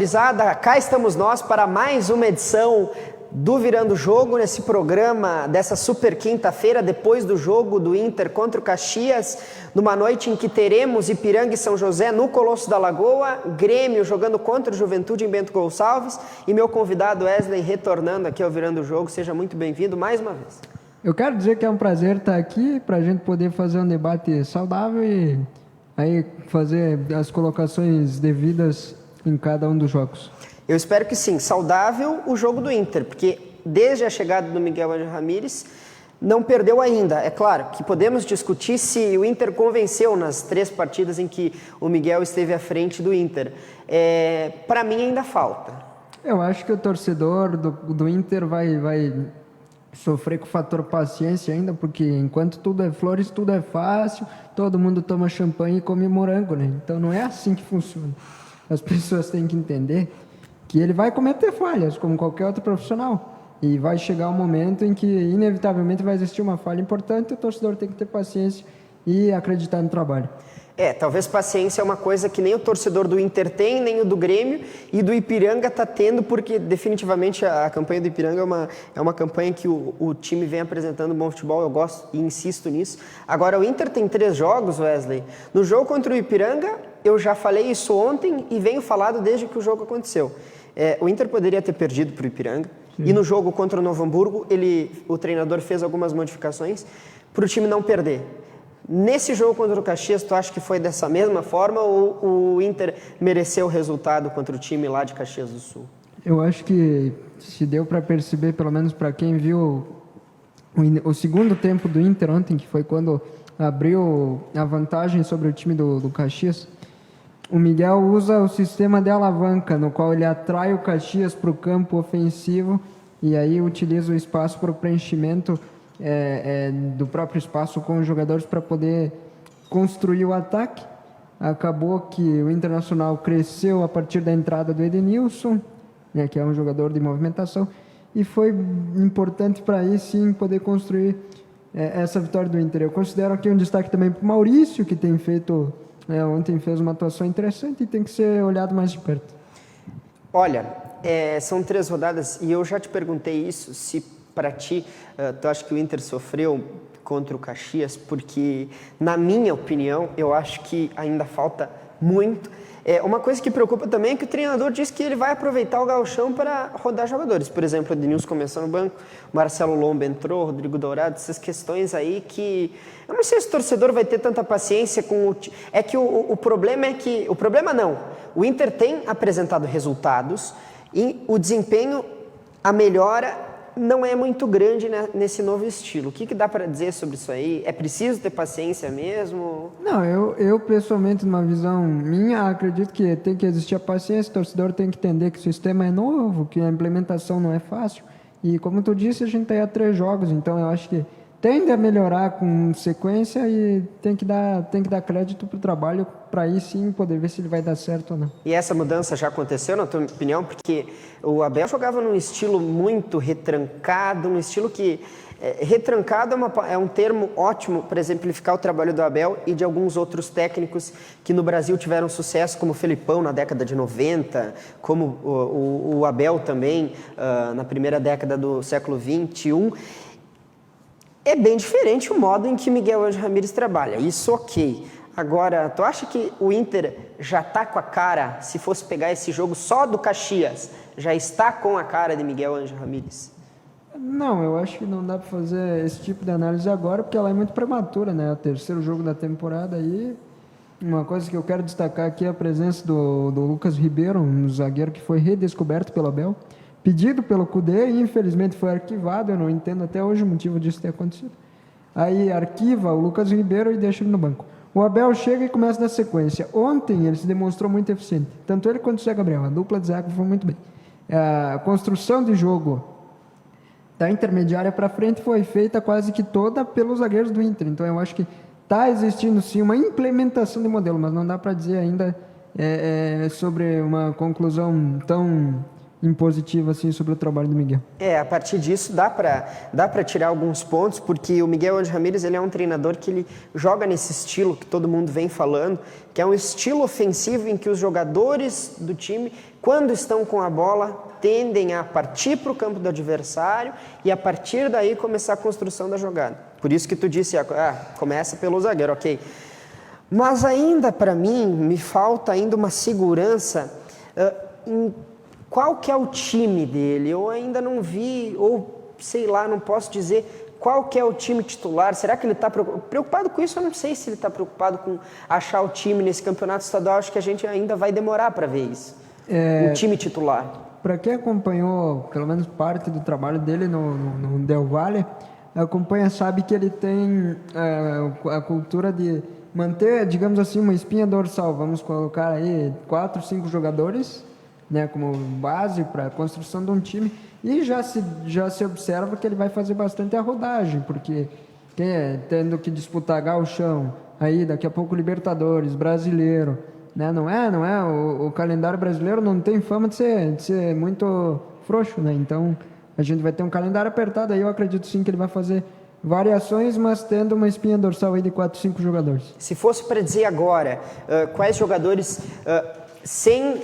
gurizada, cá estamos nós para mais uma edição do Virando Jogo, nesse programa dessa super quinta-feira, depois do jogo do Inter contra o Caxias, numa noite em que teremos Ipiranga e São José no Colosso da Lagoa, Grêmio jogando contra o Juventude em Bento Gonçalves e meu convidado Wesley retornando aqui ao Virando Jogo. Seja muito bem-vindo mais uma vez. Eu quero dizer que é um prazer estar aqui para a gente poder fazer um debate saudável e aí fazer as colocações devidas em cada um dos jogos. Eu espero que sim, saudável o jogo do Inter, porque desde a chegada do Miguel Ângelo Ramírez não perdeu ainda. É claro que podemos discutir se o Inter convenceu nas 3 partidas em que o Miguel esteve à frente do Inter. Para mim ainda falta. Eu acho que o torcedor do Inter vai sofrer com o fator paciência ainda, porque enquanto tudo é flores, tudo é fácil, todo mundo toma champanhe e come morango, né? Então não é assim que funciona. As pessoas têm que entender que ele vai cometer falhas, como qualquer outro profissional. E vai chegar um momento em que, inevitavelmente, vai existir uma falha importante e o torcedor tem que ter paciência e acreditar no trabalho. Talvez paciência é uma coisa que nem o torcedor do Inter tem, nem o do Grêmio, e do Ipiranga está tendo, porque definitivamente a campanha do Ipiranga é uma campanha que o time vem apresentando bom futebol, eu gosto e insisto nisso. Agora, o Inter tem 3 jogos, Wesley. No jogo contra o Ipiranga, eu já falei isso ontem e venho falado desde que o jogo aconteceu. O Inter poderia ter perdido para o Ipiranga. Sim. E no jogo contra o Novo Hamburgo, o treinador fez algumas modificações para o time não perder. Nesse jogo contra o Caxias, tu acha que foi dessa mesma forma ou o Inter mereceu o resultado contra o time lá de Caxias do Sul? Eu acho que se deu para perceber, pelo menos para quem viu o segundo tempo do Inter ontem, que foi quando abriu a vantagem sobre o time do Caxias. O Miguel usa o sistema de alavanca, no qual ele atrai o Caxias para o campo ofensivo e aí utiliza o espaço para o preenchimento do próprio espaço com os jogadores para poder construir o ataque. Acabou que o Internacional cresceu a partir da entrada do Edenilson, né, que é um jogador de movimentação, e foi importante para aí sim poder construir essa vitória do Inter. Eu considero aqui um destaque também para o Maurício, que tem feito... ontem fez uma atuação interessante e tem que ser olhado mais de perto. Olha, são 3 rodadas e eu já te perguntei isso, se para ti, tu acha que o Inter sofreu contra o Caxias, porque na minha opinião, eu acho que ainda falta muito. Uma coisa que preocupa também é que o treinador diz que ele vai aproveitar o gauchão para rodar jogadores. Por exemplo, o Edenilson começou no banco, o Marcelo Lomba entrou, Rodrigo Dourado, essas questões aí que... Eu não sei se o torcedor vai ter tanta paciência com o... É que o problema é que... O problema não. O Inter tem apresentado resultados e o desempenho, a melhora não é muito grande nesse novo estilo. O que dá para dizer sobre isso aí? É preciso ter paciência mesmo? Não, eu pessoalmente, numa visão minha, acredito que tem que existir a paciência, o torcedor tem que entender que o sistema é novo, que a implementação não é fácil. E como tu disse, a gente tem 3 jogos, então eu acho que tende a melhorar com sequência e tem que dar crédito para o trabalho para aí sim poder ver se ele vai dar certo ou não. E essa mudança já aconteceu, na tua opinião? Porque o Abel jogava num estilo muito retrancado, num estilo que... retrancado é um termo ótimo para exemplificar o trabalho do Abel e de alguns outros técnicos que no Brasil tiveram sucesso, como o Felipão na década de 90, como o Abel também na primeira década do século XXI. É bem diferente o modo em que Miguel Ângelo Ramírez trabalha, isso ok. Agora, tu acha que o Inter já está com a cara, se fosse pegar esse jogo só do Caxias, já está com a cara de Miguel Ângelo Ramírez? Não, eu acho que não dá para fazer esse tipo de análise agora, porque ela é muito prematura, né? É o 3º jogo da temporada aí. Uma coisa que eu quero destacar aqui é a presença do Lucas Ribeiro, um zagueiro que foi redescoberto pelo Abel, pedido pelo Cudê e infelizmente foi arquivado. Eu não entendo até hoje o motivo disso ter acontecido. Aí arquiva o Lucas Ribeiro e deixa ele no banco. O Abel chega e começa a dar sequência. Ontem ele se demonstrou muito eficiente, tanto ele quanto o Zé Gabriel. A dupla de zaga foi muito bem. A construção de jogo da intermediária para frente foi feita quase que toda pelos zagueiros do Inter. Então eu acho que está existindo sim uma implementação de modelo, mas não dá para dizer ainda sobre uma conclusão tão impositiva assim sobre o trabalho do Miguel. A partir disso dá para tirar alguns pontos, porque o Miguel Ángel Ramírez, ele é um treinador que ele joga nesse estilo que todo mundo vem falando, que é um estilo ofensivo em que os jogadores do time, quando estão com a bola, tendem a partir para o campo do adversário e a partir daí começar a construção da jogada. Por isso que tu disse, começa pelo zagueiro, ok. Mas ainda, para mim, me falta ainda uma segurança em qual que é o time dele. Eu ainda não vi, ou sei lá, não posso dizer qual que é o time titular. Será que ele está preocupado com isso? Eu não sei se ele está preocupado com achar o time nesse campeonato estadual. Acho que a gente ainda vai demorar para ver isso. O time titular. Para quem acompanhou, pelo menos parte do trabalho dele no Del Valle, acompanha, sabe que ele tem a cultura de manter, digamos assim, uma espinha dorsal. Vamos colocar aí 4, 5 jogadores, né, como base para a construção de um time, e já se observa que ele vai fazer bastante a rodagem, porque tendo que disputar gauchão, aí daqui a pouco Libertadores, Brasileiro, né, não é o calendário brasileiro não tem fama de ser muito frouxo, né, então a gente vai ter um calendário apertado, aí eu acredito sim que ele vai fazer variações, mas tendo uma espinha dorsal aí de 4, 5 jogadores. Se fosse para dizer agora, quais jogadores, sem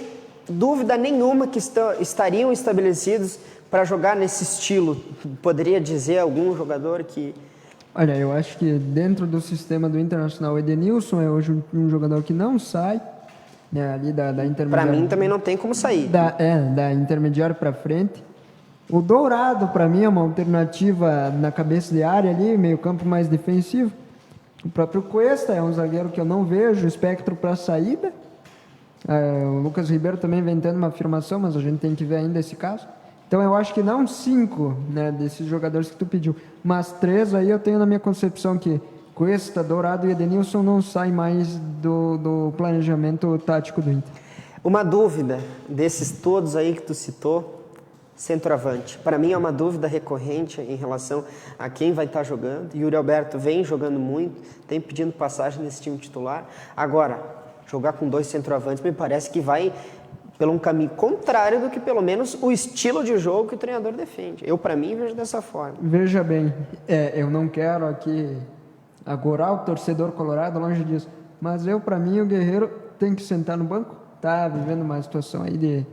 dúvida nenhuma, que estariam estabelecidos para jogar nesse estilo, poderia dizer algum jogador que... Olha, eu acho que dentro do sistema do Internacional, o Edenilson é hoje um jogador que não sai, né, ali da intermediária. Para mim também não tem como sair. Da intermediária para frente. O Dourado, para mim, é uma alternativa na cabeça de área ali, meio campo mais defensivo. O próprio Cuesta é um zagueiro que eu não vejo espectro para saída. O Lucas Ribeiro também vem tendo uma afirmação, mas a gente tem que ver ainda esse caso. Então eu acho que não 5, né, desses jogadores que tu pediu, mas 3 aí eu tenho na minha concepção que Cuesta, Dourado e Edenilson não saem mais do planejamento tático do Inter. Uma dúvida desses todos aí que tu citou, centroavante. Para mim é uma dúvida recorrente em relação a quem vai estar jogando. Yuri Alberto vem jogando muito, tem pedindo passagem nesse time titular. Agora, jogar com 2 centroavantes me parece que vai pelo um caminho contrário do que pelo menos o estilo de jogo que o treinador defende. Eu, para mim, vejo dessa forma. Veja bem, eu não quero aqui agorar o torcedor colorado, longe disso, mas para mim, o Guerreiro tem que sentar no banco. Tá vivendo uma situação aí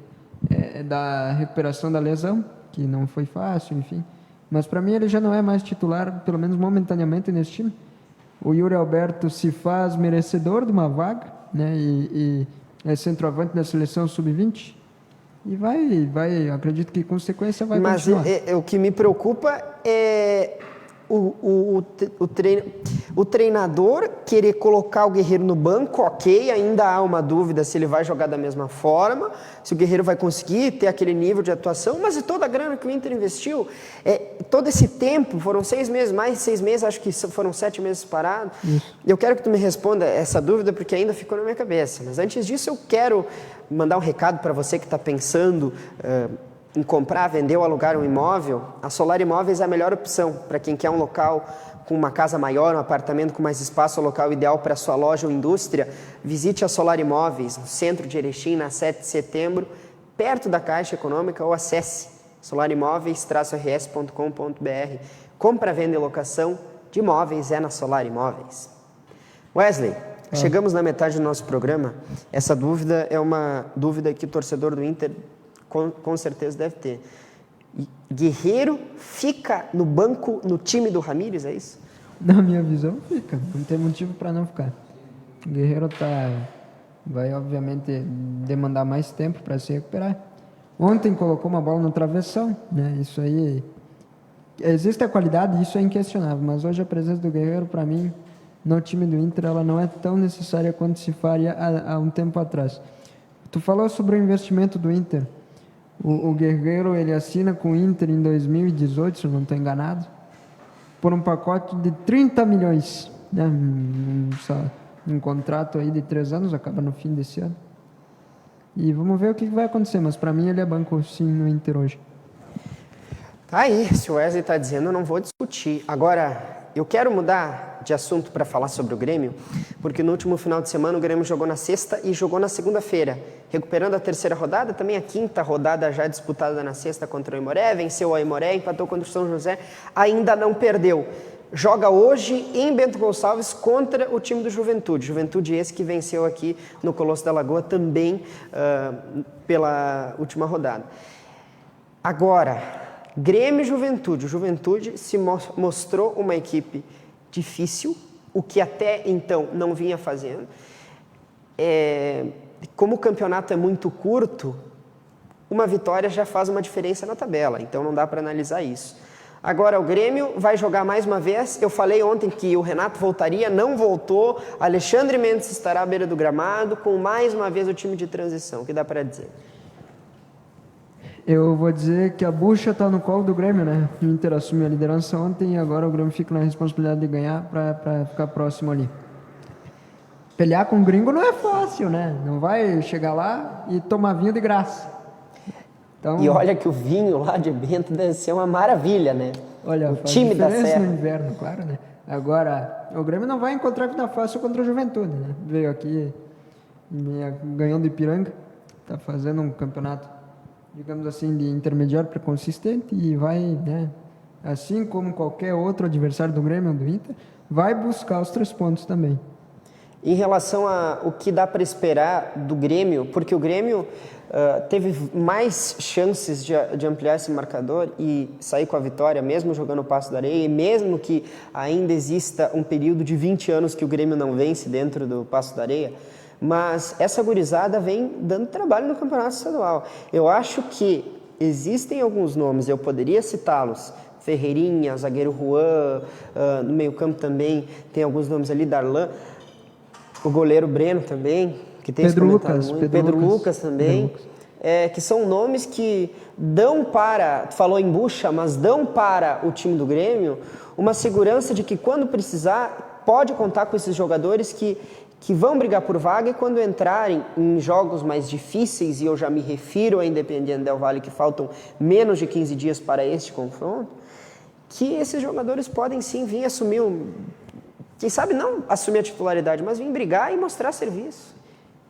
da recuperação da lesão, que não foi fácil, enfim. Mas para mim ele já não é mais titular, pelo menos momentaneamente, nesse time. O Yuri Alberto se faz merecedor de uma vaga, né? E é centroavante da seleção sub-20. E vai, acredito que com sequência vai continuar. Mas o que me preocupa é o treinador querer colocar o Guerreiro no banco, ok, ainda há uma dúvida se ele vai jogar da mesma forma, se o Guerreiro vai conseguir ter aquele nível de atuação, mas e toda a grana que o Inter investiu, todo esse tempo, foram 6 meses, mais de 6 meses, acho que foram 7 meses parados. Eu quero que tu me responda essa dúvida, porque ainda ficou na minha cabeça, mas antes disso eu quero mandar um recado para você que está pensando em comprar, vender ou alugar um imóvel. A Solar Imóveis é a melhor opção para quem quer um local com uma casa maior, um apartamento com mais espaço, o local ideal para sua loja ou indústria. Visite a Solar Imóveis, no centro de Erechim, na 7 de setembro, perto da Caixa Econômica, ou acesse solarimóveis-rs.com.br. Compra, venda e locação de imóveis é na Solar Imóveis. Wesley, chegamos na metade do nosso programa. Essa dúvida é uma dúvida que o torcedor do Inter com certeza deve ter. Guerreiro fica no banco, no time do Ramírez, é isso? Na minha visão, fica. Não tem motivo para não ficar. O Guerreiro vai, obviamente, demandar mais tempo para se recuperar. Ontem colocou uma bola no travessão, né? Isso aí... Existe a qualidade, isso é inquestionável, mas hoje a presença do Guerreiro, para mim, no time do Inter, ela não é tão necessária quanto se faria há um tempo atrás. Tu falou sobre o investimento do Inter. O Guerreiro, ele assina com o Inter em 2018, se eu não estou enganado, por um pacote de 30 milhões, né? Um contrato aí de 3 anos, acaba no fim desse ano. E vamos ver o que vai acontecer, mas para mim ele é banco sim no Inter hoje. Tá aí, se o Wesley está dizendo, eu não vou discutir. Agora, eu quero mudar de assunto para falar sobre o Grêmio, porque no último final de semana o Grêmio jogou na sexta e jogou na segunda-feira, recuperando a terceira rodada, também a quinta rodada já disputada na sexta contra o Aimoré, venceu o Aimoré, empatou contra o São José, ainda não perdeu. Joga hoje em Bento Gonçalves contra o time do Juventude. Juventude esse que venceu aqui no Colosso da Lagoa também pela última rodada. Agora, Grêmio e Juventude. O Juventude se mostrou uma equipe difícil, o que até então não vinha fazendo. Como o campeonato é muito curto, uma vitória já faz uma diferença na tabela, então não dá para analisar isso. Agora o Grêmio vai jogar mais uma vez. Eu falei ontem que o Renato voltaria, não voltou. Alexandre Mendes estará à beira do gramado com mais uma vez o time de transição. O que dá para dizer? Eu vou dizer que a bucha está no colo do Grêmio, né? O Inter assumiu a liderança ontem e agora o Grêmio fica na responsabilidade de ganhar para ficar próximo ali. Pelear com o gringo não é fácil, né? Não vai chegar lá e tomar vinho de graça. Então, e olha que o vinho lá de Bento deve ser uma maravilha, né? Olha, o time da Serra. No inverno, claro, né? Agora, o Grêmio não vai encontrar vida fácil contra a Juventude, né? Veio aqui, ganhando Ipiranga, está fazendo um campeonato, digamos assim, de intermediário para consistente e vai, né? Assim como qualquer outro adversário do Grêmio ou do Inter, vai buscar os 3 pontos também. Em relação ao que dá para esperar do Grêmio, porque o Grêmio teve mais chances de ampliar esse marcador e sair com a vitória, mesmo jogando o Passo da Areia, e mesmo que ainda exista um período de 20 anos que o Grêmio não vence dentro do Passo da Areia, mas essa gurizada vem dando trabalho no Campeonato Estadual. Eu acho que existem alguns nomes, eu poderia citá-los, Ferreirinha, zagueiro Juan, no meio campo também tem alguns nomes ali, Darlan, o goleiro Breno também, que tem Pedro Lucas também, que são nomes que dão para, tu falou em bucha, mas dão para o time do Grêmio uma segurança de que quando precisar, pode contar com esses jogadores que vão brigar por vaga e quando entrarem em jogos mais difíceis, e eu já me refiro a Independiente Del Valle, que faltam menos de 15 dias para este confronto, que esses jogadores podem sim vir assumir quem sabe não assumir a titularidade, mas vir brigar e mostrar serviço.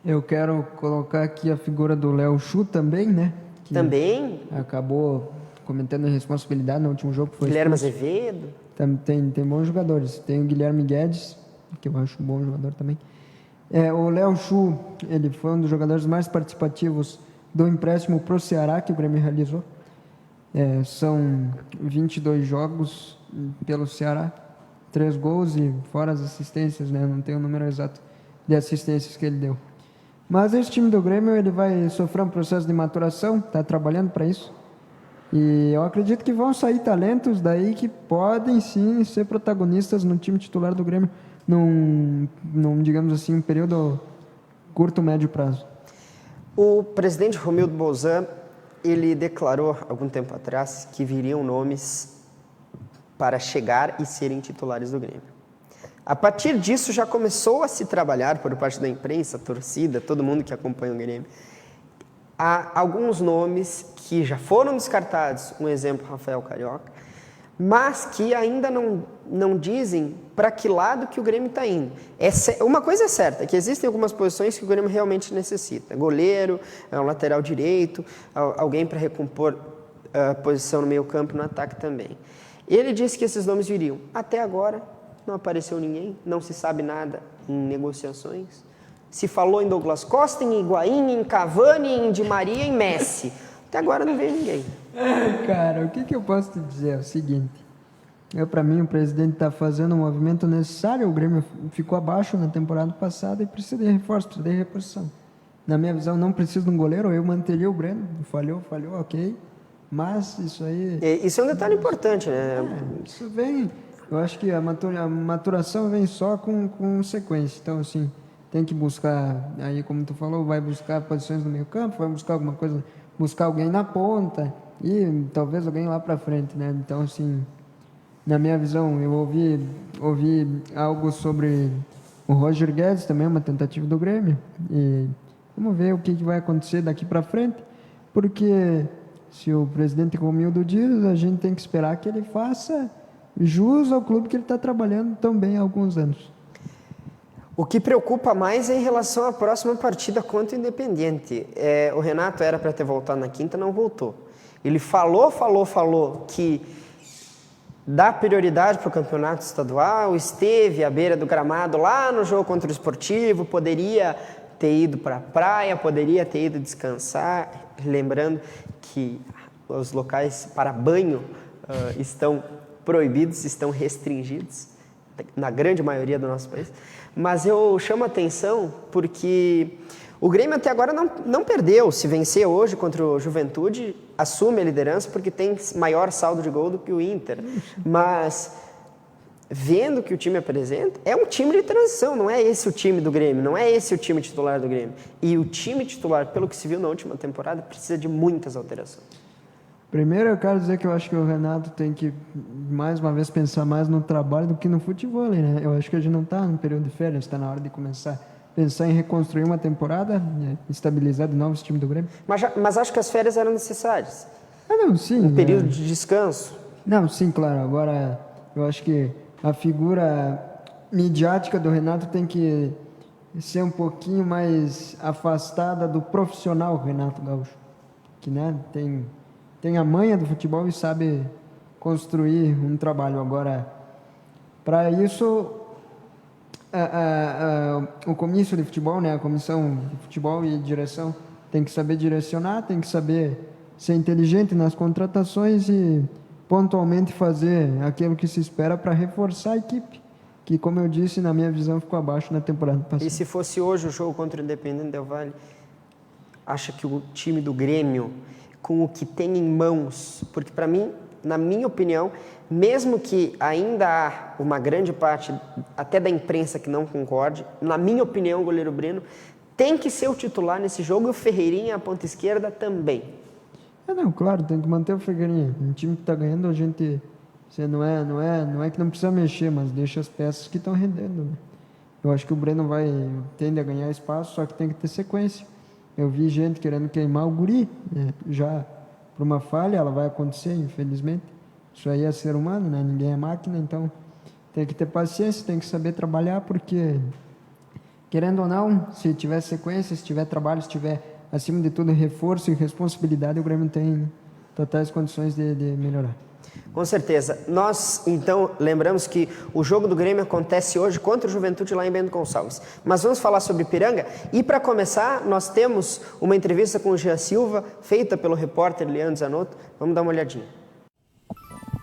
Eu quero colocar aqui a figura do Léo Chu também, né? Que também. Acabou cometendo a responsabilidade no último jogo. Que foi Guilherme Azevedo. Tem bons jogadores. Tem o Guilherme Guedes, que eu acho um bom jogador também. O Léo Chu, ele foi um dos jogadores mais participativos do empréstimo para o Ceará, que o Grêmio realizou. São 22 jogos pelo Ceará. 3 gols e fora as assistências, né? Não tem o número exato de assistências que ele deu. Mas esse time do Grêmio, ele vai sofrer um processo de maturação, está trabalhando para isso. E eu acredito que vão sair talentos daí que podem sim ser protagonistas no time titular do Grêmio num digamos assim, um período curto, médio prazo. O presidente Romildo Bolzan, ele declarou algum tempo atrás que viriam nomes para chegar e serem titulares do Grêmio. A partir disso já começou a se trabalhar por parte da imprensa, torcida, todo mundo que acompanha o Grêmio. Há alguns nomes que já foram descartados, um exemplo, Rafael Carioca, mas que ainda não dizem para que lado que o Grêmio está indo. Uma coisa é certa, que existem algumas posições que o Grêmio realmente necessita. Goleiro, um lateral direito, alguém para recompor a posição no meio campo, no ataque também. Ele disse que esses nomes viriam. Até agora não apareceu ninguém, não se sabe nada em negociações. Se falou em Douglas Costa, em Higuaín, em Cavani, em Di Maria, em Messi. Até agora não veio ninguém. Cara, o que eu posso te dizer? É o seguinte. Para mim, o presidente está fazendo o movimento necessário. O Grêmio ficou abaixo na temporada passada e precisa de reforço, precisa de reposição. Na minha visão, não precisa de um goleiro. Eu manteria o Breno. Falhou, ok. Mas isso aí... Isso é um detalhe importante, né? Isso vem... Eu acho que a maturação vem só com sequência. Então, assim, tem que buscar... Aí, como tu falou, vai buscar posições no meio campo, vai buscar alguma coisa... Buscar alguém na ponta e talvez alguém lá para frente, né? Então, assim, na minha visão, eu ouvi algo sobre o Roger Guedes, também uma tentativa do Grêmio. E vamos ver o que vai acontecer daqui para frente, porque se o presidente Romildo diz, a gente tem que esperar que ele faça jus ao clube que ele está trabalhando tão bem há alguns anos. O que preocupa mais é em relação à próxima partida contra o Independiente. O Renato era para ter voltado na quinta, não voltou. Ele falou que dá prioridade para o campeonato estadual, esteve à beira do gramado lá no jogo contra o Esportivo, poderia ter ido para a praia, poderia ter ido descansar, lembrando que os locais para banho estão proibidos, estão restringidos, na grande maioria do nosso país. Mas eu chamo a atenção porque o Grêmio até agora não perdeu. Se vencer hoje contra o Juventude, assume a liderança porque tem maior saldo de gol do que o Inter. Mas, vendo o que o time apresenta, é um time de transição, não é esse o time do Grêmio, não é esse o time titular do Grêmio. E o time titular, pelo que se viu na última temporada, precisa de muitas alterações. Primeiro eu quero dizer que eu acho que o Renato tem que, mais uma vez, pensar mais no trabalho do que no futebol, né? Eu acho que a gente não está no período de férias, está na hora de começar a pensar em reconstruir uma temporada, né? Estabilizar de novo esse time do Grêmio. Mas acho que as férias eram necessárias. Não, sim. Um período de descanso. Não, sim, claro. Agora, eu acho que a figura midiática do Renato tem que ser um pouquinho mais afastada do profissional Renato Gaúcho, que, né, tem a manha do futebol e sabe construir um trabalho. Agora, para isso, o comício de futebol, né, a comissão de futebol e direção tem que saber direcionar, tem que saber ser inteligente nas contratações e pontualmente fazer aquilo que se espera para reforçar a equipe, que, como eu disse, na minha visão, ficou abaixo na temporada passada. E se fosse hoje o jogo contra o Independente Del Valle, acha que o time do Grêmio, com o que tem em mãos, porque para mim, na minha opinião, mesmo que ainda há uma grande parte até da imprensa que não concorde, na minha opinião, o goleiro Breno tem que ser o titular nesse jogo e o Ferreirinha, a ponta esquerda, também. Não, claro, tem que manter o Ferreirinha. Um time que está ganhando, a gente não é que não precisa mexer, mas deixa as peças que estão rendendo, né? Eu acho que o Breno tende a ganhar espaço, só que tem que ter sequência. Eu vi gente querendo queimar o guri, né? Já por uma falha, ela vai acontecer, infelizmente. Isso aí é ser humano, né? Ninguém é máquina, então tem que ter paciência, tem que saber trabalhar, porque, querendo ou não, se tiver sequência, se tiver trabalho, se tiver, acima de tudo, reforço e responsabilidade, o Grêmio tem totais condições de melhorar. Com certeza. Nós, então, lembramos que o jogo do Grêmio acontece hoje contra o Juventude lá em Bento Gonçalves. Mas vamos falar sobre Ipiranga. E para começar, nós temos uma entrevista com o Jean Silva, feita pelo repórter Leandro Zanotto. Vamos dar uma olhadinha.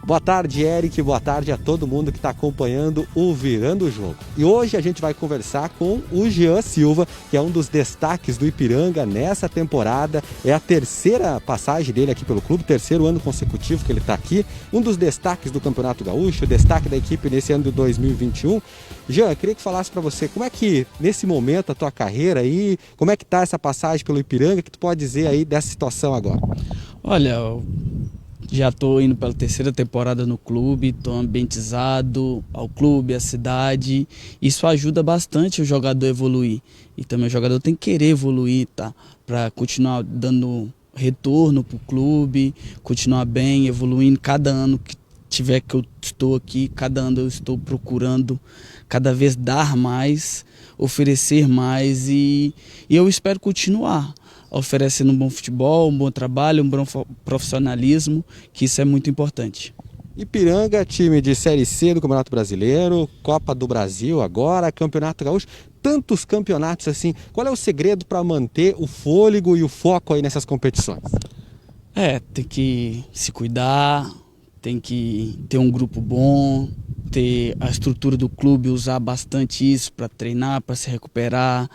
Boa tarde, Eric. Boa tarde a todo mundo que está acompanhando o Virando o Jogo. E hoje a gente vai conversar com o Jean Silva, que é um dos destaques do Ipiranga nessa temporada. É a terceira passagem dele aqui pelo clube, terceiro ano consecutivo que ele está aqui. Um dos destaques do Campeonato Gaúcho, destaque da equipe nesse ano de 2021. Jean, eu queria que falasse para você como é que, nesse momento, a tua carreira aí, como é que está essa passagem pelo Ipiranga, que tu pode dizer aí dessa situação agora? Olha, já estou indo pela terceira temporada no clube, estou ambientizado ao clube, à cidade. Isso ajuda bastante o jogador a evoluir. E também o jogador tem que querer evoluir, tá? Para continuar dando retorno para o clube, continuar bem, evoluindo. Cada ano que tiver que eu estou aqui, cada ano eu estou procurando cada vez dar mais, oferecer mais e eu espero continuar oferecendo um bom futebol, um bom trabalho, um bom profissionalismo, que isso é muito importante. Ipiranga, time de Série C do Campeonato Brasileiro, Copa do Brasil agora, Campeonato Gaúcho, tantos campeonatos assim. Qual é o segredo para manter o fôlego e o foco aí nessas competições? Tem que se cuidar, tem que ter um grupo bom, ter a estrutura do clube, usar bastante isso para treinar, para se recuperar,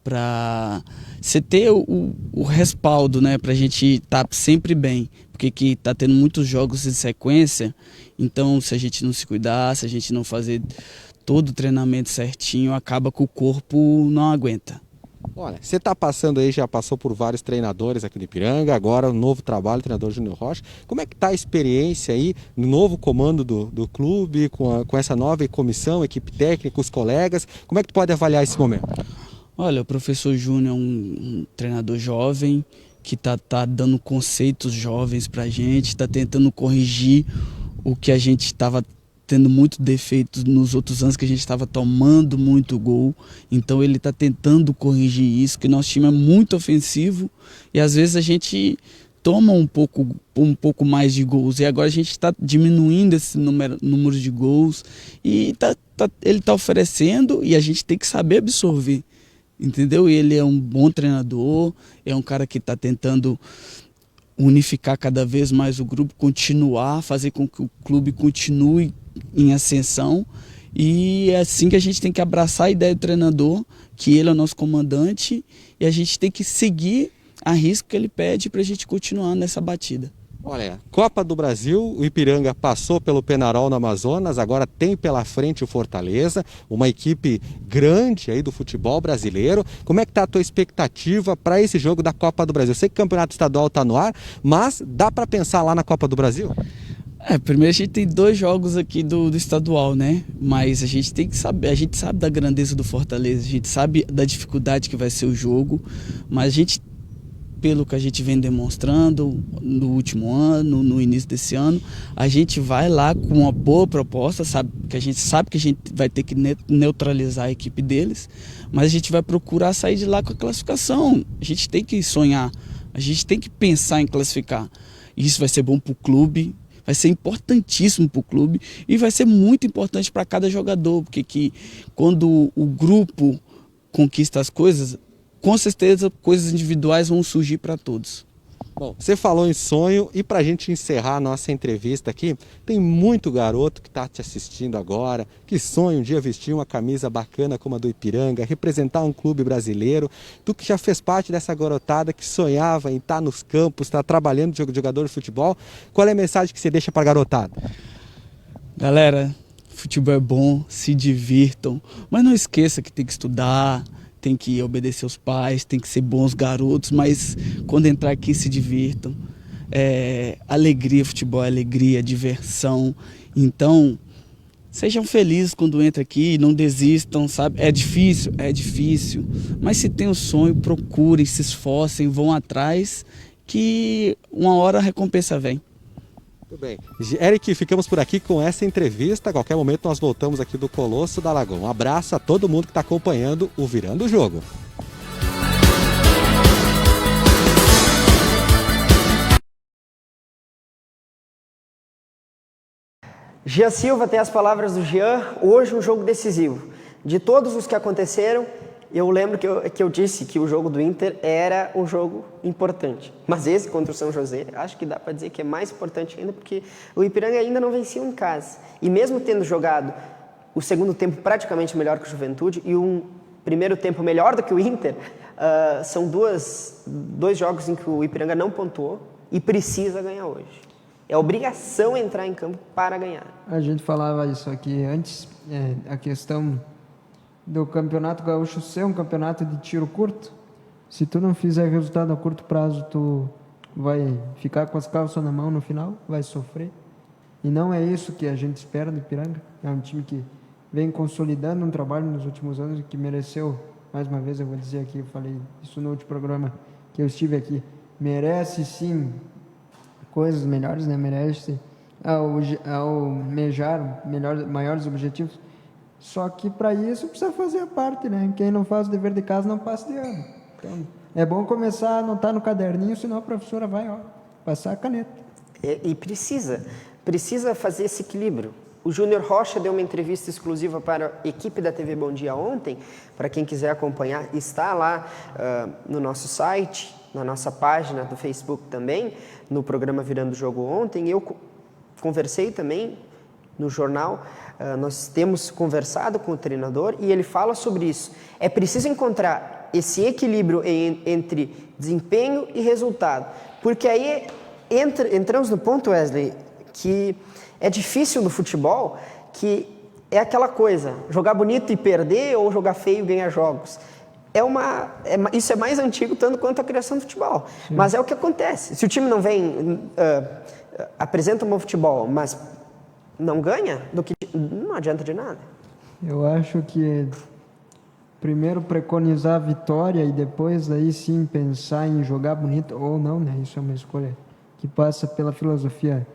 para você ter o respaldo, né, para a gente estar sempre bem, porque que tá tendo muitos jogos em sequência, então se a gente não se cuidar, se a gente não fazer todo o treinamento certinho, acaba que o corpo não aguenta. Olha, você está passando aí, já passou por vários treinadores aqui no Ipiranga, agora um novo trabalho, treinador Júnior Rocha. Como é que está a experiência aí, no novo comando do clube, com essa nova comissão, equipe técnica, os colegas? Como é que tu pode avaliar esse momento? Olha, o professor Júnior é um treinador jovem, que tá dando conceitos jovens pra gente, tá tentando corrigir o que a gente estava tendo muito defeito nos outros anos, que a gente estava tomando muito gol. Então ele está tentando corrigir isso, que nosso time é muito ofensivo e às vezes a gente toma um pouco mais de gols. E agora a gente está diminuindo esse número de gols e ele está oferecendo e a gente tem que saber absorver. Entendeu? Ele é um bom treinador, é um cara que está tentando unificar cada vez mais o grupo, fazer com que o clube continue em ascensão. E é assim que a gente tem que abraçar a ideia do treinador, que ele é o nosso comandante, e a gente tem que seguir a risco que ele pede para a gente continuar nessa batida. Olha, Copa do Brasil, o Ipiranga passou pelo Penharol no Amazonas, agora tem pela frente o Fortaleza, uma equipe grande aí do futebol brasileiro. Como é que está a tua expectativa para esse jogo da Copa do Brasil? Eu sei que o campeonato estadual está no ar, mas dá para pensar lá na Copa do Brasil? Primeiro a gente tem 2 jogos aqui do estadual, né? Mas a gente tem que saber, a gente sabe da grandeza do Fortaleza, a gente sabe da dificuldade que vai ser o jogo, mas a gente, pelo que a gente vem demonstrando no último ano, no início desse ano, a gente vai lá com uma boa proposta, sabe que a gente vai ter que neutralizar a equipe deles, mas a gente vai procurar sair de lá com a classificação. A gente tem que sonhar, a gente tem que pensar em classificar. Isso vai ser bom para o clube, vai ser importantíssimo para o clube e vai ser muito importante para cada jogador, porque quando o grupo conquista as coisas, com certeza coisas individuais vão surgir para todos. Bom, você falou em sonho e para a gente encerrar a nossa entrevista aqui, tem muito garoto que está te assistindo agora, que sonha um dia vestir uma camisa bacana como a do Ipiranga, representar um clube brasileiro. Tu que já fez parte dessa garotada que sonhava em estar nos campos, estar trabalhando de jogador de futebol, qual é a mensagem que você deixa para a garotada? Galera, futebol é bom, se divirtam, mas não esqueça que tem que estudar, tem que obedecer os pais, tem que ser bons garotos, mas quando entrar aqui se divirtam. Alegria, futebol é alegria, diversão. Então, sejam felizes quando entram aqui, não desistam, sabe? É difícil, mas se tem um sonho, procurem, se esforcem, vão atrás, que uma hora a recompensa vem. Muito bem. Eric, ficamos por aqui com essa entrevista. A qualquer momento nós voltamos aqui do Colosso da Lagoa. Um abraço a todo mundo que está acompanhando o Virando o Jogo. Jean Silva tem as palavras do Jean. Hoje um jogo decisivo. De todos os que aconteceram, eu lembro que eu disse que o jogo do Inter era um jogo importante. Mas esse contra o São José, acho que dá para dizer que é mais importante ainda, porque o Ipiranga ainda não vencia em casa. E mesmo tendo jogado o segundo tempo praticamente melhor que o Juventude e um primeiro tempo melhor do que o Inter, são dois jogos em que o Ipiranga não pontuou e precisa ganhar hoje. É obrigação entrar em campo para ganhar. A gente falava isso aqui antes, a questão do Campeonato Gaúcho ser um campeonato de tiro curto. Se tu não fizer resultado a curto prazo, tu vai ficar com as calças na mão no final, vai sofrer. E não é isso que a gente espera do Ipiranga. É um time que vem consolidando um trabalho nos últimos anos e que mereceu, mais uma vez eu vou dizer aqui, eu falei isso no último programa que eu estive aqui, merece sim coisas melhores, né? Merece almejar maiores objetivos. Só que para isso precisa fazer a parte, né? Quem não faz o dever de casa não passa de ano. Então, é bom começar a anotar no caderninho, senão a professora vai passar a caneta. E precisa fazer esse equilíbrio. O Júnior Rocha deu uma entrevista exclusiva para a equipe da TV Bom Dia ontem. Para quem quiser acompanhar, está lá no nosso site, na nossa página do Facebook também, no programa Virando o Jogo ontem. Eu conversei também no jornal, nós temos conversado com o treinador e ele fala sobre isso. É preciso encontrar esse equilíbrio entre desempenho e resultado. Porque aí entramos no ponto, Wesley, que é difícil no futebol, que é aquela coisa, jogar bonito e perder ou jogar feio e ganhar jogos. Isso é mais antigo tanto quanto a criação do futebol. Sim. Mas é o que acontece. Se o time não vem, apresenta um bom futebol, mas não ganha, não adianta de nada. Eu acho que primeiro preconizar a vitória e depois aí sim pensar em jogar bonito ou não, né? Isso é uma escolha que passa pela filosofia,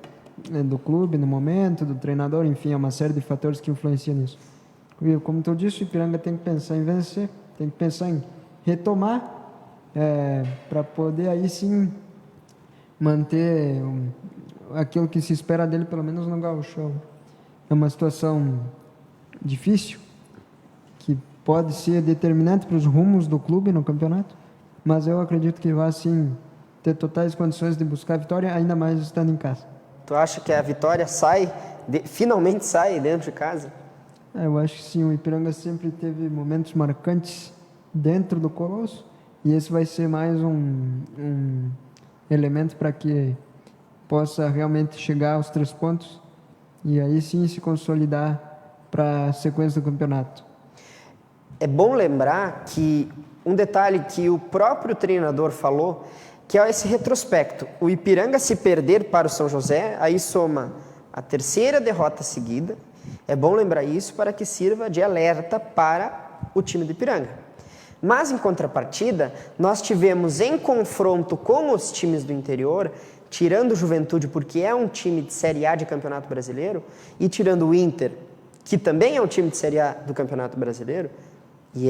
né, do clube no momento, do treinador, enfim, é uma série de fatores que influenciam nisso. E como tu disse, o Ipiranga tem que pensar em vencer, tem que pensar em retomar, para poder aí sim manter aquilo que se espera dele, pelo menos no gauchão. É uma situação difícil, que pode ser determinante para os rumos do clube no campeonato, mas eu acredito que vai sim ter totais condições de buscar a vitória, ainda mais estando em casa. Tu acha que a vitória finalmente sai dentro de casa? Eu acho que sim, o Ipiranga sempre teve momentos marcantes dentro do Colosso, e esse vai ser mais um elemento para que possa realmente chegar aos 3 pontos e aí sim se consolidar para a sequência do campeonato. É bom lembrar que um detalhe que o próprio treinador falou, que é esse retrospecto. O Ipiranga, se perder para o São José, aí soma a 3ª derrota seguida. É bom lembrar isso para que sirva de alerta para o time do Ipiranga. Mas, em contrapartida, nós tivemos em confronto com os times do interior, tirando o Juventude, porque é um time de Série A de Campeonato Brasileiro, e tirando o Inter, que também é um time de Série A do Campeonato Brasileiro, e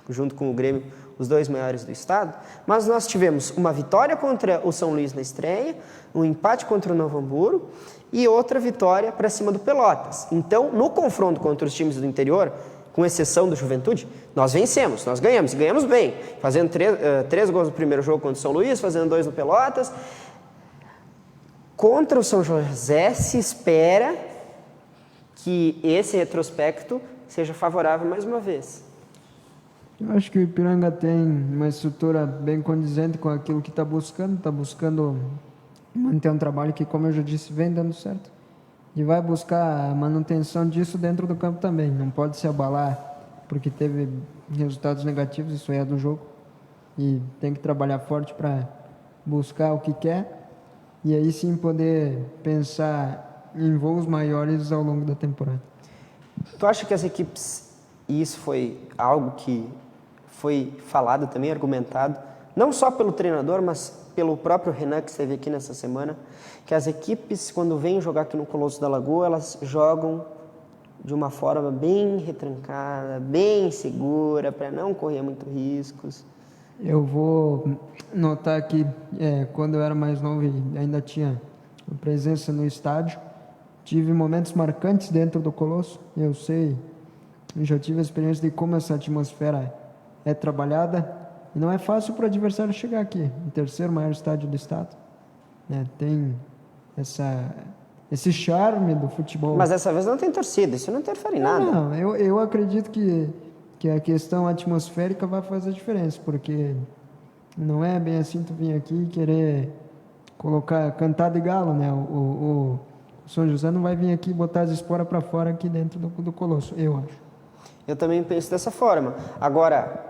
junto com o Grêmio, os 2 maiores do estado, mas nós tivemos uma vitória contra o São Luís na estreia, um empate contra o Novo Hamburgo e outra vitória para cima do Pelotas. Então, no confronto contra os times do interior, com exceção do Juventude, nós vencemos, nós ganhamos, e ganhamos bem, fazendo 3 gols no primeiro jogo contra o São Luís, fazendo 2 no Pelotas. Contra o São José, se espera que esse retrospecto seja favorável mais uma vez. Eu acho que o Ipiranga tem uma estrutura bem condizente com aquilo que está buscando manter um trabalho que, como eu já disse, vem dando certo. E vai buscar a manutenção disso dentro do campo também. Não pode se abalar porque teve resultados negativos, isso é do jogo. E tem que trabalhar forte para buscar o que quer e aí sim poder pensar em voos maiores ao longo da temporada. Tu acha que as equipes, e isso foi algo que foi falado também, argumentado, não só pelo treinador, mas pelo próprio Renan, que esteve aqui nessa semana, que as equipes, quando vêm jogar aqui no Colosso da Lagoa, elas jogam de uma forma bem retrancada, bem segura, para não correr muitos riscos? Eu vou notar que quando eu era mais novo e ainda tinha presença no estádio, tive momentos marcantes dentro do Colosso. Eu já tive a experiência de como essa atmosfera é trabalhada. E não é fácil para o adversário chegar aqui, o 3º maior estádio do estado. Tem esse charme do futebol. Mas dessa vez não tem torcida, isso não interfere em nada. Não, eu acredito que a questão atmosférica vai fazer diferença, porque não é bem assim tu vir aqui e querer cantar de galo, né? O São José não vai vir aqui botar as esporas para fora aqui dentro do Colosso, eu acho. Eu também penso dessa forma. Agora,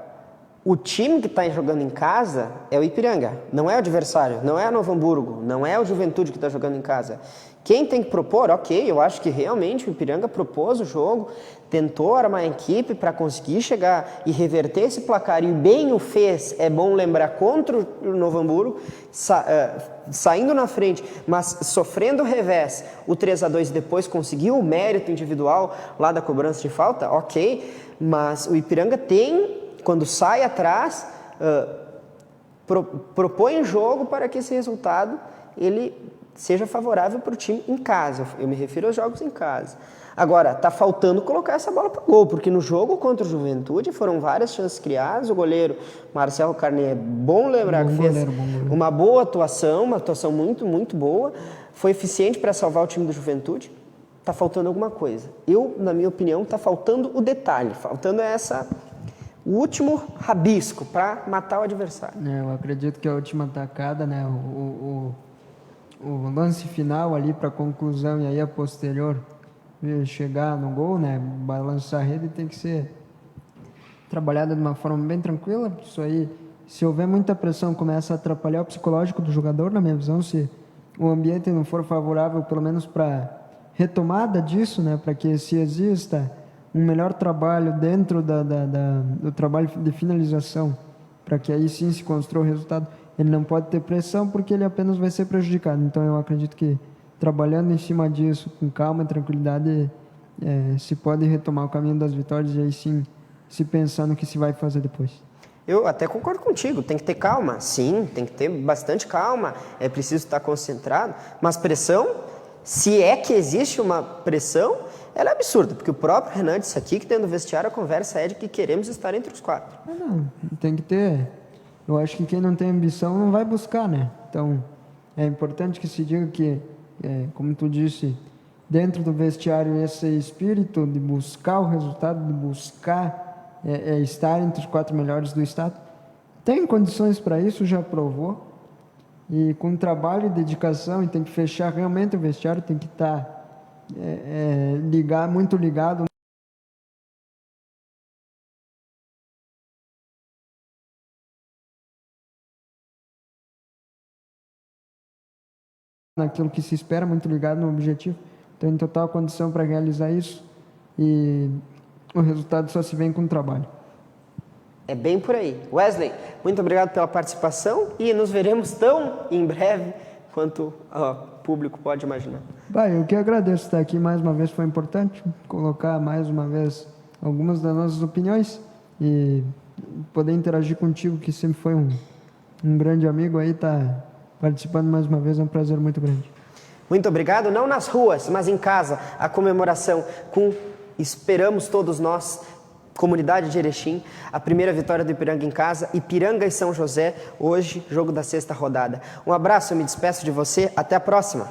o time que está jogando em casa é o Ipiranga, não é o adversário, não é o Novo Hamburgo, não é o Juventude que está jogando em casa. Quem tem que propor, ok, eu acho que realmente o Ipiranga propôs o jogo, tentou armar a equipe para conseguir chegar e reverter esse placar, e bem o fez, é bom lembrar, contra o Novo Hamburgo, saindo na frente, mas sofrendo o revés, o 3-2 depois conseguiu o mérito individual lá da cobrança de falta, ok, mas o Ipiranga tem, quando sai atrás, propõe jogo para que esse resultado ele seja favorável para o time em casa. Eu me refiro aos jogos em casa. Agora, está faltando colocar essa bola para o gol, porque no jogo contra o Juventude foram várias chances criadas. O goleiro Marcelo Carnier, é bom lembrar que fez uma boa atuação, uma atuação muito, muito boa. Foi eficiente para salvar o time do Juventude. Está faltando alguma coisa. Na minha opinião, está faltando o detalhe, faltando o último rabisco para matar o adversário. Eu acredito que a última atacada, né, o lance final ali para conclusão e aí a posterior chegar no gol, né, balançar a rede, tem que ser trabalhada de uma forma bem tranquila. Isso aí, se houver muita pressão, começa a atrapalhar o psicológico do jogador, na minha visão. Se o ambiente não for favorável, pelo menos para retomada disso, né, para que se exista um melhor trabalho dentro do trabalho de finalização, para que aí sim se construa o resultado. Ele não pode ter pressão porque ele apenas vai ser prejudicado. Então eu acredito que trabalhando em cima disso, com calma e tranquilidade, se pode retomar o caminho das vitórias e aí sim se pensar no que se vai fazer depois. Eu até concordo contigo, tem que ter calma, sim, tem que ter bastante calma, é preciso estar concentrado, mas pressão, se é que existe uma pressão, ela é absurda, porque o próprio Renan disse aqui que dentro do vestiário a conversa é de que queremos estar entre os 4. Não, tem que ter. Eu acho que quem não tem ambição não vai buscar, né? Então, é importante que se diga que, como tu disse, dentro do vestiário esse espírito de buscar o resultado, de buscar estar entre os 4 melhores do estado. Tem condições para isso, já provou. E com trabalho e dedicação, e tem que fechar realmente o vestiário, tem que estar muito ligado naquilo que se espera, muito ligado no objetivo. Tem total condição para realizar isso e o resultado só se vem com o trabalho. É bem por aí. Wesley, muito obrigado pela participação e nos veremos tão em breve quanto o público pode imaginar. Eu que agradeço estar aqui mais uma vez, foi importante colocar mais uma vez algumas das nossas opiniões e poder interagir contigo, que sempre foi um grande amigo aí, tá participando mais uma vez, é um prazer muito grande. Muito obrigado, não nas ruas, mas em casa, a comemoração esperamos todos nós, comunidade de Erechim, a primeira vitória do Ipiranga em casa, Ipiranga e São José, hoje, jogo da 6ª rodada. Um abraço, eu me despeço de você, até a próxima.